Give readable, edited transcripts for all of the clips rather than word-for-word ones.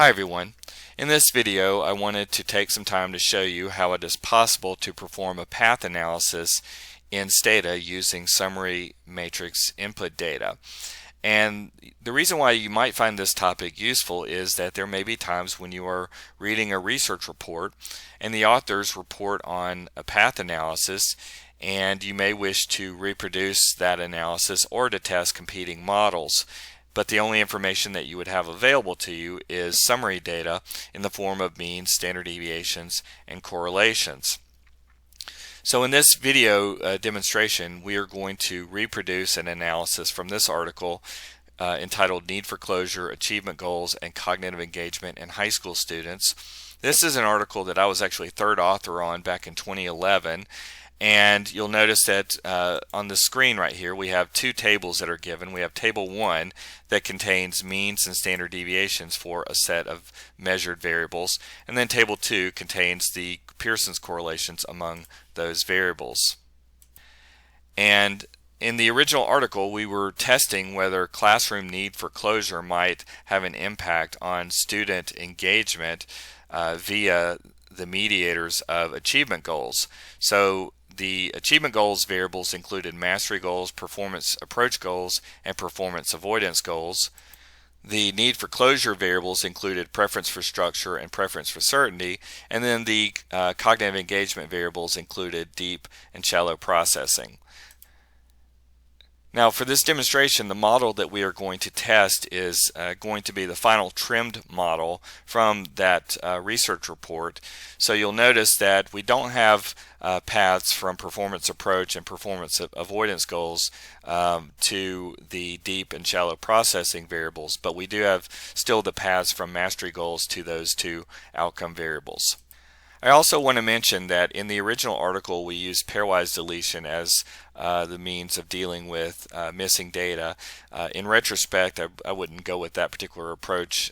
Hi everyone. In this video I wanted to take some time to show you how it is possible to perform a path analysis in Stata using summary matrix input data. And the reason why you might find this topic useful is that there may be times when you are reading a research report and the authors report on a path analysis, and you may wish to reproduce that analysis or to test competing models. But the only information that you would have available to you is summary data in the form of means, standard deviations, and correlations. So in this video demonstration, we are going to reproduce an analysis from this article entitled Need for Closure, Achievement Goals, and Cognitive Engagement in High School Students. This is an article that I was actually third author on back in 2011. And you'll notice that on the screen right here we have two tables that are given. We have table 1 that contains means and standard deviations for a set of measured variables, and then table 2 contains the Pearson's correlations among those variables. And in the original article we were testing whether classroom need for closure might have an impact on student engagement via the mediators of achievement goals. So the achievement goals variables included mastery goals, performance approach goals, and performance avoidance goals. The need for closure variables included preference for structure and preference for certainty, and then the cognitive engagement variables included deep and shallow processing. Now for this demonstration, the model that we are going to test is going to be the final trimmed model from that research report. So you'll notice that we don't have paths from performance approach and performance avoidance goals to the deep and shallow processing variables, but we do have still the paths from mastery goals to those two outcome variables. I also want to mention that in the original article we used pairwise deletion as the means of dealing with missing data. In retrospect, I wouldn't go with that particular approach.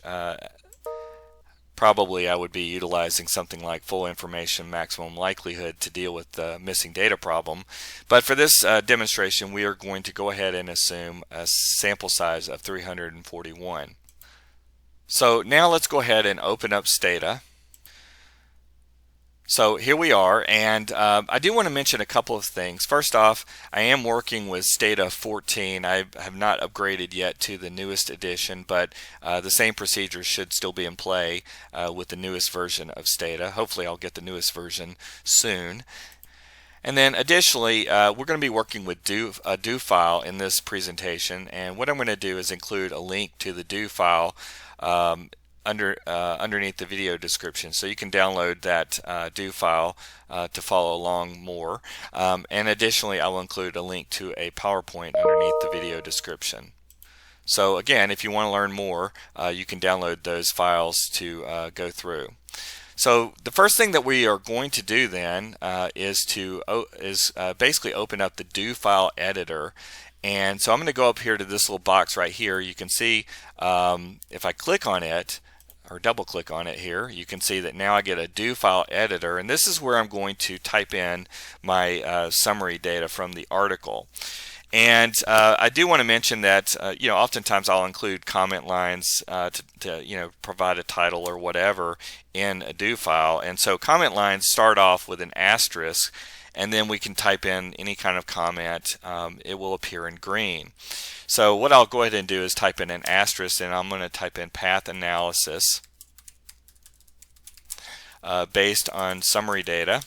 Probably I would be utilizing something like full information maximum likelihood to deal with the missing data problem. But for this demonstration we are going to go ahead and assume a sample size of 341. So now let's go ahead and open up Stata. So here we are, and I do want to mention a couple of things. First off, I am working with Stata 14. I have not upgraded yet to the newest edition, but the same procedures should still be in play with the newest version of Stata. Hopefully I'll get the newest version soon. And then additionally, we're going to be working with a do file in this presentation, and what I'm going to do is include a link to the do file underneath the video description, so you can download that do file to follow along more. And additionally I will include a link to a PowerPoint underneath the video description. So again, if you want to learn more, you can download those files to go through. So the first thing that we are going to do then is basically open up the do file editor. And so I'm going to go up here to this little box right here. You can see if I click on it or double click on it here, you can see that now I get a do file editor, and this is where I'm going to type in my summary data from the article. And I do want to mention that oftentimes I'll include comment lines to provide a title or whatever in a do file, and so comment lines start off with an asterisk, and then we can type in any kind of comment. It will appear in green. So what I'll go ahead and do is type in an asterisk, and I'm going to type in path analysis based on summary data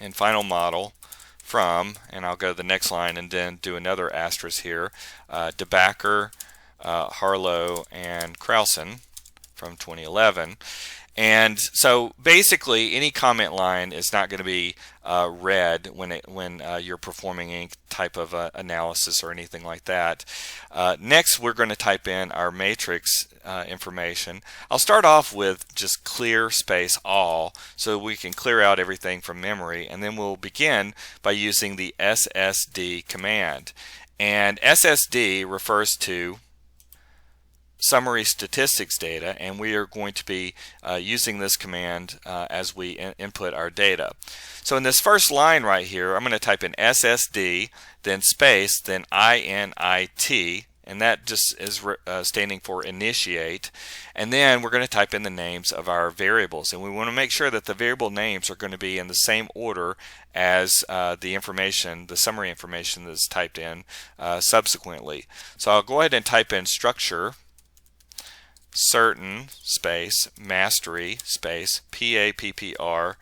and final model from, and I'll go to the next line and then do another asterisk here, DeBacker, Harlow, and Crowson from 2011. And so basically any comment line is not going to be read when you're performing any type of analysis or anything like that. Next we're going to type in our matrix information. I'll start off with just clear space all so we can clear out everything from memory, and then we'll begin by using the SSD command. And SSD refers to summary statistics data, and we are going to be using this command as we input our data. So in this first line right here, I'm going to type in SSD, then space, then INIT, and that just is standing for initiate. And then we're going to type in the names of our variables, and we want to make sure that the variable names are going to be in the same order as the information, the summary information that's typed in subsequently. So I'll go ahead and type in structure certain space mastery space PAPPR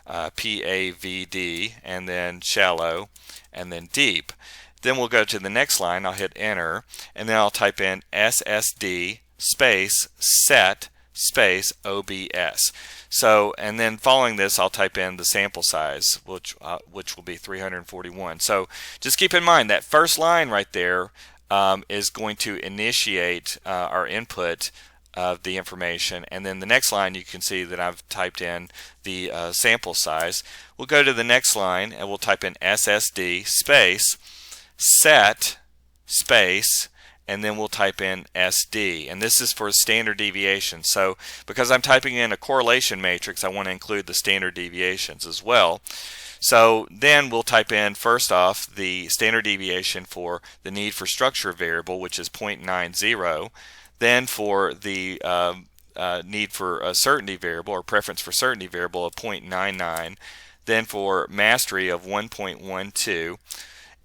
PAVD, and then shallow, and then deep. Then we'll go to the next line. I'll hit enter, and then I'll type in SSD space set space OBS. So, and then following this, I'll type in the sample size, which will be 341. So just keep in mind that first line right there is going to initiate our input of the information, and then the next line you can see that I've typed in the sample size. We'll go to the next line and we'll type in SSD space set space, and then we'll type in SD, and this is for standard deviation. So because I'm typing in a correlation matrix, I want to include the standard deviations as well. So then we'll type in first off the standard deviation for the need for structure variable, which is 0.90. Then for the need for a certainty variable or preference for certainty variable of 0.99. Then for mastery of 1.12,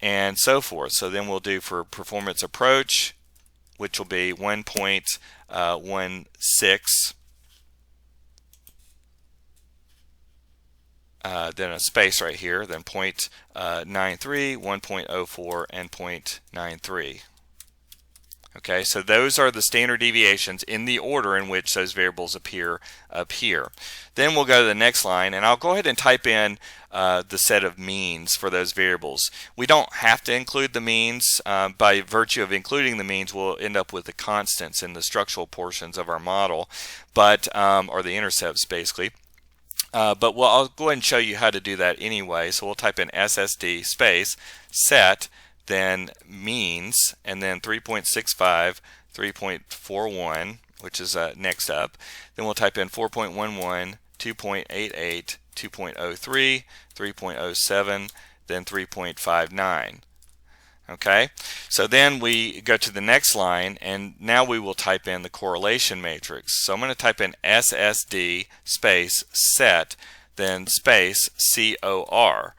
and so forth. So then we'll do for performance approach, which will be 1.16. Then a space right here, then 0.93, 1.04, and 0.93. Okay, so those are the standard deviations in the order in which those variables appear up here. Then we'll go to the next line, and I'll go ahead and type in the set of means for those variables. We don't have to include the means. By virtue of including the means, we'll end up with the constants in the structural portions of our model, but or the intercepts basically. But I'll go ahead and show you how to do that anyway. So we'll type in SSD space set, then means, and then 3.65, 3.41, which is next up. Then we'll type in 4.11, 2.88, 2.03, 3.07, then 3.59. Okay, so then we go to the next line, and now we will type in the correlation matrix. So I'm going to type in SSD space set, then space COR.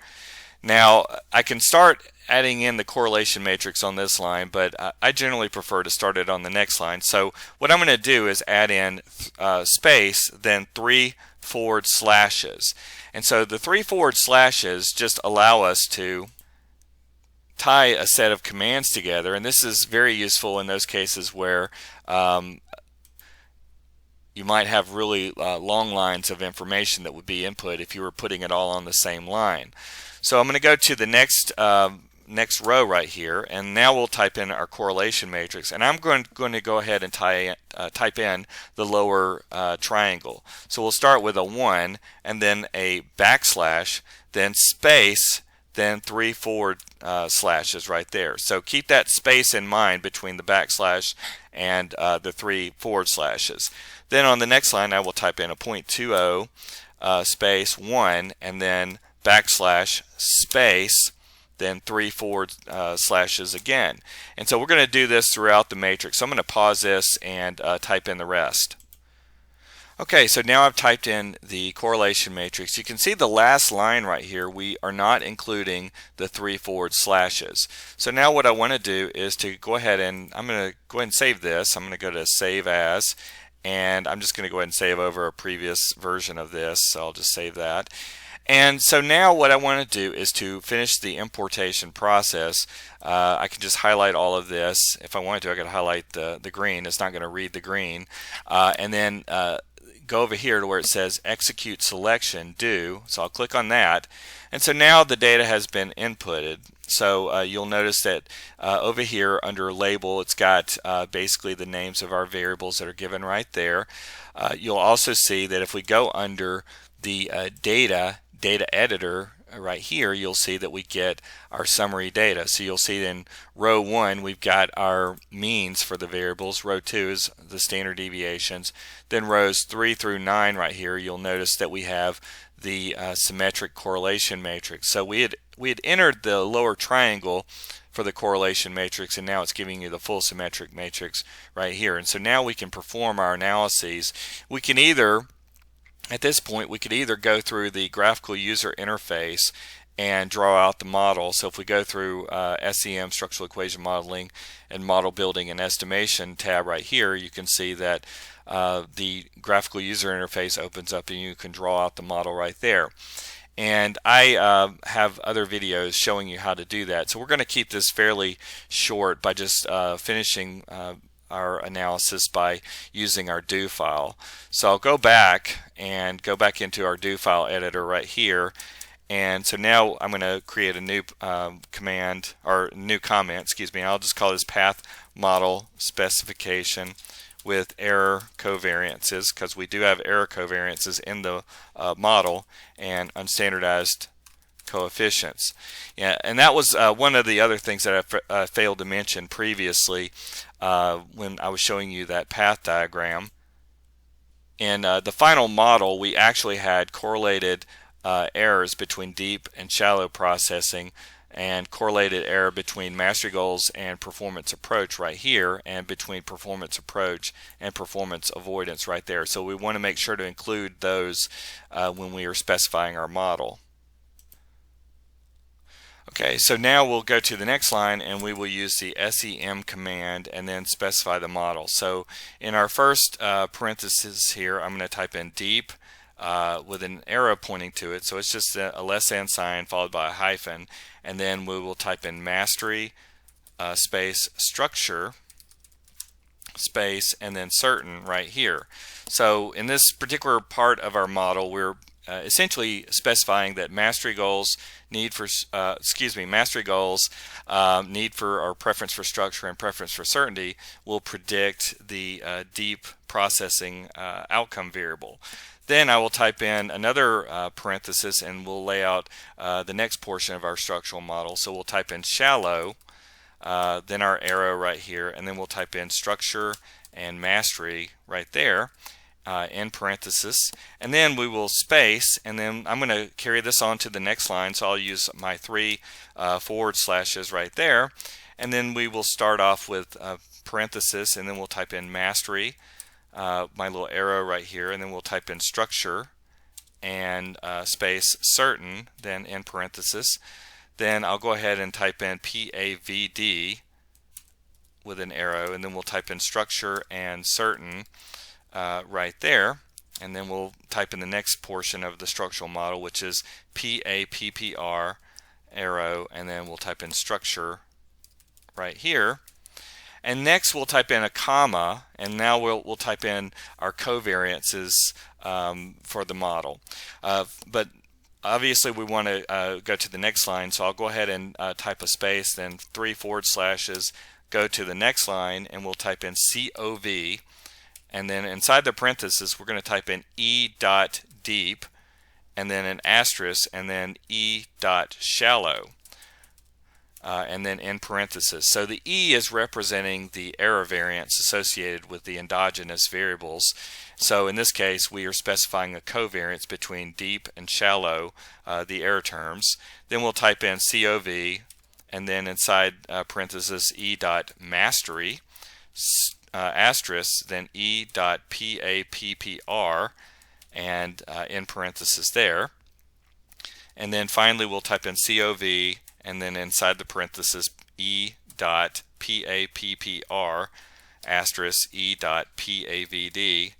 Now I can start adding in the correlation matrix on this line, but I generally prefer to start it on the next line. So what I'm going to do is add in space, then 3 forward slashes. And so the 3 forward slashes just allow us to tie a set of commands together, and this is very useful in those cases where you might have really long lines of information that would be input if you were putting it all on the same line. So I'm going to go to the next row right here, and now we'll type in our correlation matrix, and I'm going to go ahead and type in the lower triangle. So we'll start with a 1, and then a backslash, then space, then 3 forward slashes right there. So keep that space in mind between the backslash and the 3 forward slashes. Then on the next line I will type in a 0.20 space 1, and then backslash space, then 3 forward slashes again. And so we're going to do this throughout the matrix. So I'm going to pause this and type in the rest. Okay, so now I've typed in the correlation matrix. You can see the last line right here, we are not including the 3 forward slashes. So now what I want to do is to go ahead and I'm going to go ahead and save this. I'm going to go to save as, and I'm just going to go ahead and save over a previous version of this. So I'll just save that. And so now what I want to do is to finish the importation process. I can just highlight all of this. If I wanted to, I could highlight the green. It's not going to read the green. And then go over here to where it says execute selection do. So I'll click on that. And so now the data has been inputted. So you'll notice that over here under label, it's got basically the names of our variables that are given right there. You'll also see that if we go under the data editor right here, you'll see that we get our summary data. So you'll see in row 1 we've got our means for the variables, row 2 is the standard deviations, then rows 3 through 9 right here you'll notice that we have the symmetric correlation matrix. So we had entered the lower triangle for the correlation matrix, and now it's giving you the full symmetric matrix right here. And so now we can perform our analyses. We can either, at this point, we could either go through the graphical user interface and draw out the model. So if we go through SEM, structural equation modeling, and model building and estimation tab right here, you can see that the graphical user interface opens up and you can draw out the model right there. And I have other videos showing you how to do that. So we're going to keep this fairly short by just finishing our analysis by using our do file. So I'll go back into our do file editor right here. And so now I'm going to create a new command, or new comment, excuse me. I'll just call this path model specification with error covariances, because we do have error covariances in the model, and unstandardized coefficients. Yeah, and that was one of the other things that I failed to mention previously when I was showing you that path diagram. In the final model, we actually had correlated errors between deep and shallow processing, and correlated error between mastery goals and performance approach right here, and between performance approach and performance avoidance right there. So we want to make sure to include those when we are specifying our model. Okay, so now we'll go to the next line and we will use the SEM command and then specify the model. So in our first parenthesis here, I'm going to type in deep with an arrow pointing to it, so it's just a less than sign followed by a hyphen, and then we will type in mastery space structure space and then certain right here. So in this particular part of our model, we're essentially specifying that mastery goals need for our preference for structure and preference for certainty will predict the deep processing outcome variable. Then I will type in another parenthesis and we'll lay out the next portion of our structural model. So we'll type in shallow, then our arrow right here, and then we'll type in structure and mastery right there in parenthesis, and then we will space, and then I'm going to carry this on to the next line, so I'll use my 3 forward slashes right there, and then we will start off with parenthesis, and then we'll type in mastery, my little arrow right here, and then we'll type in structure and space certain, then in parenthesis. Then I'll go ahead and type in PAVD with an arrow, and then we'll type in structure and certain right there, and then we'll type in the next portion of the structural model, which is PAPPR arrow, and then we'll type in structure right here. And next we'll type in a comma, and now we'll type in our covariances for the model. But obviously we want to go to the next line, so I'll go ahead and type a space, then 3 forward slashes, go to the next line, and we'll type in COV, and then inside the parenthesis we're going to type in E.deep, and then an asterisk, and then E.shallow. And then in parenthesis. So the E is representing the error variance associated with the endogenous variables. So in this case we are specifying a covariance between deep and shallow, the error terms. Then we'll type in COV, and then inside parenthesis E.mastery, asterisk, then E.pappr, and in parenthesis there. And then finally we'll type in COV, and then inside the parenthesis E.pappr asterisk E.pavd,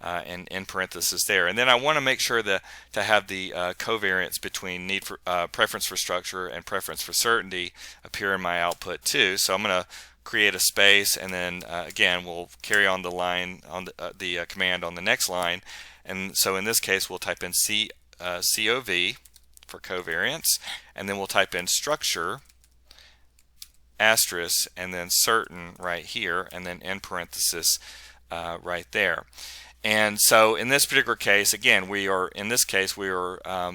and in parenthesis there. And then I want to make sure to have the covariance between need for preference for structure and preference for certainty appear in my output too. So I'm going to create a space, and then again we'll carry on the line on the command on the next line. And so in this case we'll type in COV for covariance, and then we'll type in structure asterisk and then certain right here, and then in parenthesis right there. And so in this particular case, again, we are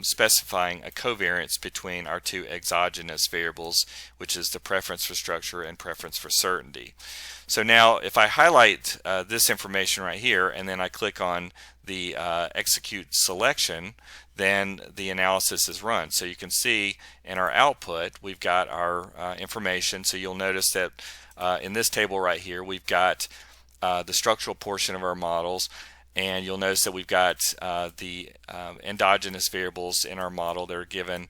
specifying a covariance between our two exogenous variables, which is the preference for structure and preference for certainty. So now if I highlight this information right here and then I click on the execute selection, then the analysis is run. So you can see in our output we've got our information. So you'll notice that in this table right here we've got the structural portion of our models, and you'll notice that we've got the endogenous variables in our model that are given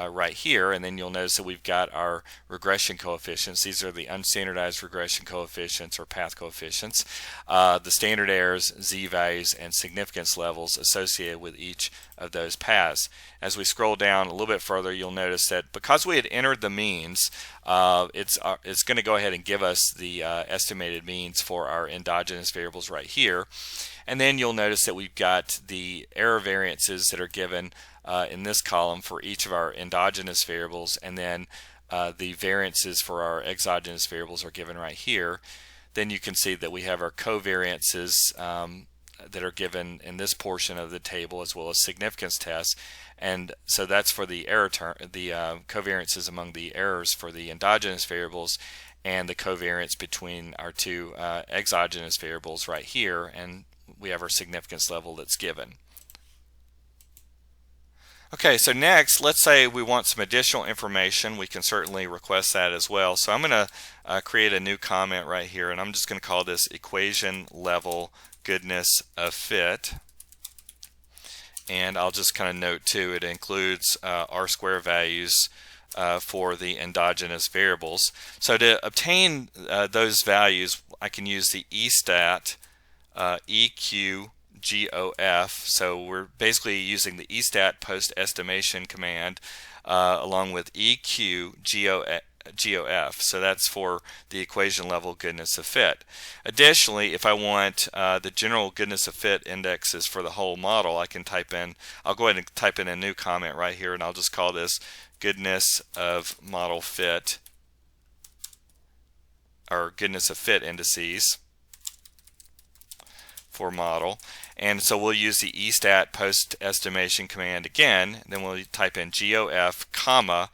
right here, and then you'll notice that we've got our regression coefficients. These are the unstandardized regression coefficients or path coefficients, the standard errors, z-values, and significance levels associated with each of those paths. As we scroll down a little bit further, you'll notice that because we had entered the means, it's going to go ahead and give us the estimated means for our endogenous variables right here. And then you'll notice that we've got the error variances that are given in this column for each of our endogenous variables, and then the variances for our exogenous variables are given right here. Then you can see that we have our covariances that are given in this portion of the table, as well as significance tests. And so that's for the error the covariances among the errors for the endogenous variables, and the covariance between our two exogenous variables right here, and we have our significance level that's given. Okay, so next, let's say we want some additional information. We can certainly request that as well. So I'm going to create a new comment right here, and I'm just going to call this equation level goodness of fit. And I'll just kind of note too, it includes R-square values for the endogenous variables. So to obtain those values, I can use the ESTAT EQGOF. So we're basically using the ESTAT post estimation command along with EQGOF. So that's for the equation level goodness of fit. Additionally, if I want the general goodness of fit indexes for the whole model, I'll go ahead and type in a new comment right here, and I'll just call this goodness of model fit, or goodness of fit indices for model. And so we'll use the ESTAT post estimation command again, then we'll type in GOF comma,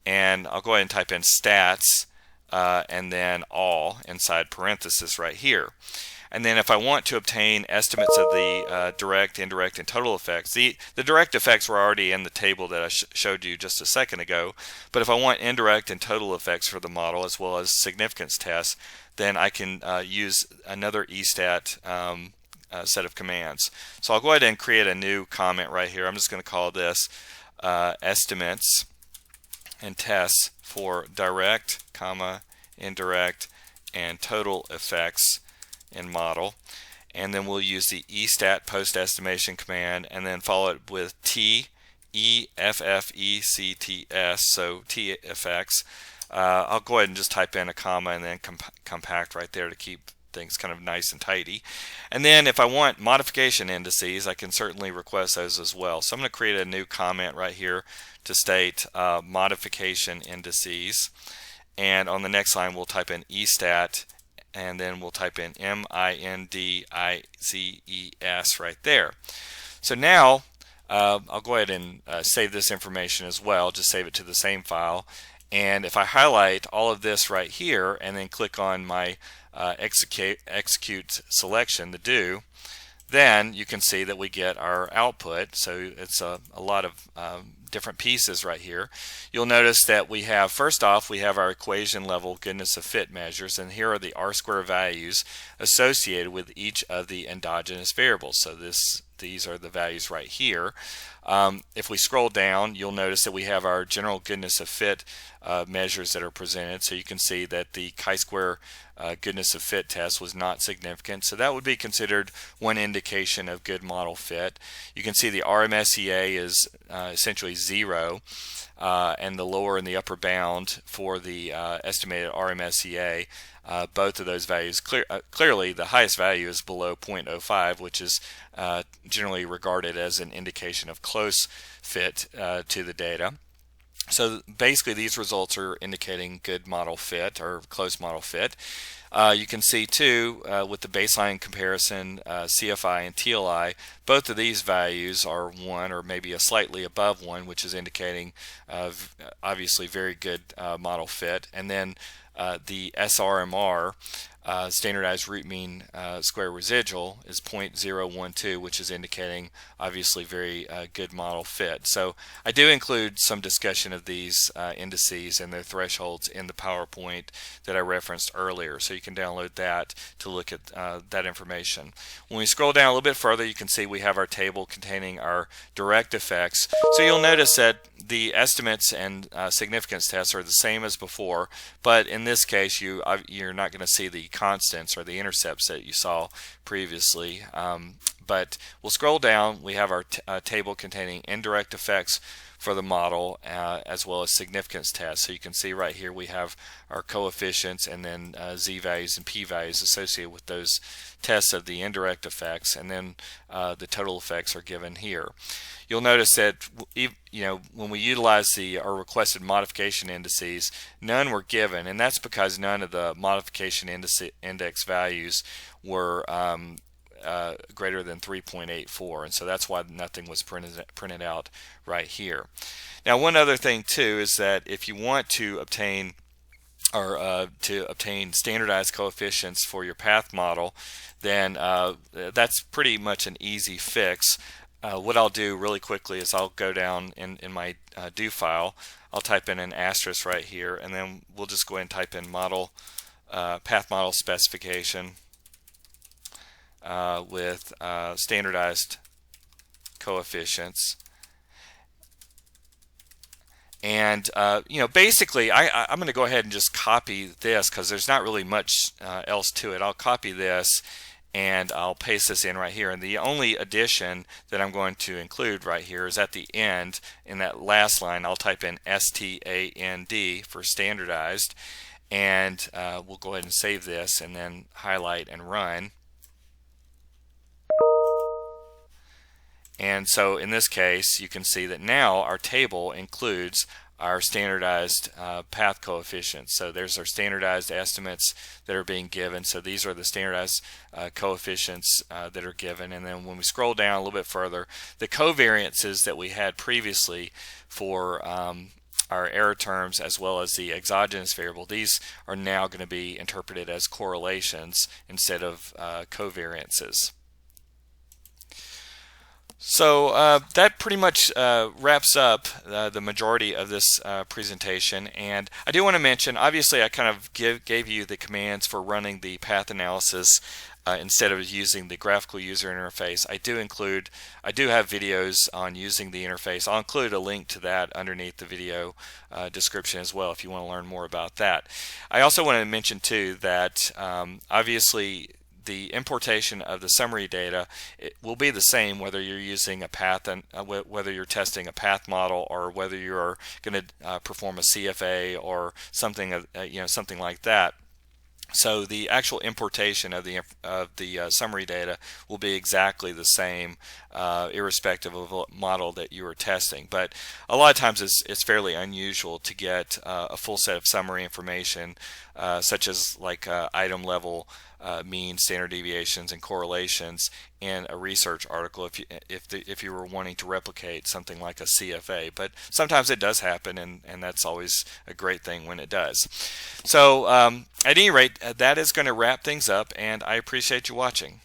and I'll go ahead and type in stats and then all inside parenthesis right here. And then if I want to obtain estimates of the direct, indirect, and total effects, the direct effects were already in the table that I showed you just a second ago, but if I want indirect and total effects for the model as well as significance tests, then I can use another ESTAT set of commands. So I'll go ahead and create a new comment right here. I'm just going to call this estimates and tests for direct, indirect, and total effects in model. And then we'll use the ESTAT post estimation command and then follow it with TEFFECTS, so T effects. I'll go ahead and just type in a comma and then compact right there to keep things kind of nice and tidy. And then if I want modification indices, I can certainly request those as well. So I'm going to create a new comment right here to state modification indices, and on the next line we'll type in ESTAT, and then we'll type in MINDIZES right there. So now I'll go ahead and save this information as well, just save it to the same file. And if I highlight all of this right here and then click on my execute selection, the do, then you can see that we get our output. So it's a lot of different pieces right here. You'll notice that we have, first off, we have our equation level goodness of fit measures, and here are the R-square values associated with each of the endogenous variables. So these are the values right here. If we scroll down, you'll notice that we have our general goodness of fit measures that are presented. So you can see that the chi-square goodness of fit test was not significant. So that would be considered one indication of good model fit. You can see the RMSEA is essentially 0, and the lower and the upper bound for the estimated RMSEA, both of those values, clearly the highest value is below 0.05, which is generally regarded as an indication of close fit to the data. So basically these results are indicating good model fit or close model fit. You can see too with the baseline comparison, CFI and TLI, both of these values are 1 or maybe a slightly above 1, which is indicating obviously very good model fit. And then the SRMR, standardized root mean square residual, is 0.012, which is indicating obviously very good model fit. So I do include some discussion of these indices and their thresholds in the PowerPoint that I referenced earlier, so you can download that to look at that information. When we scroll down a little bit further, you can see we have our table containing our direct effects. So you'll notice that the estimates and significance tests are the same as before, but in this case you're not going to see the constants or the intercepts that you saw previously. But we'll scroll down. We have our table containing indirect effects for the model as well as significance tests. So you can see right here we have our coefficients and then z-values and p-values associated with those tests of the indirect effects, and then the total effects are given here. You'll notice that when we utilize our requested modification indices, none were given, and that's because none of the modification index values were greater than 3.84, and so that's why nothing was printed out right here. Now, one other thing too is that if you want to obtain standardized coefficients for your path model, then that's pretty much an easy fix. What I'll do really quickly is I'll go down in my do file. I'll type in an asterisk right here, and then we'll just go ahead and type in model path model specification with standardized coefficients. And basically I'm going to go ahead and just copy this because there's not really much else to it. I'll copy this and I'll paste this in right here, and the only addition that I'm going to include right here is at the end. In that last line I'll type in STAND for standardized, and we'll go ahead and save this and then highlight and run. And so in this case you can see that now our table includes our standardized path coefficients. So there's our standardized estimates that are being given. So these are the standardized coefficients that are given. And then when we scroll down a little bit further, the covariances that we had previously for our error terms as well as the exogenous variable, these are now going to be interpreted as correlations instead of covariances. So that pretty much wraps up the majority of this presentation, and I do want to mention, obviously I kind of gave you the commands for running the path analysis instead of using the graphical user interface. I do have videos on using the interface. I'll include a link to that underneath the video description as well if you want to learn more about that. I also want to mention too that obviously the importation of the summary data, it will be the same whether you're using a path and whether you're testing a path model or whether you're going to perform a CFA or something something like that. So the actual importation of the summary data will be exactly the same, irrespective of what model that you are testing. But a lot of times it's fairly unusual to get a full set of summary information, such as like item level means, standard deviations, and correlations in a research article if you were wanting to replicate something like a CFA. But sometimes it does happen, and that's always a great thing when it does. So at any rate, that is going to wrap things up, and I appreciate you watching.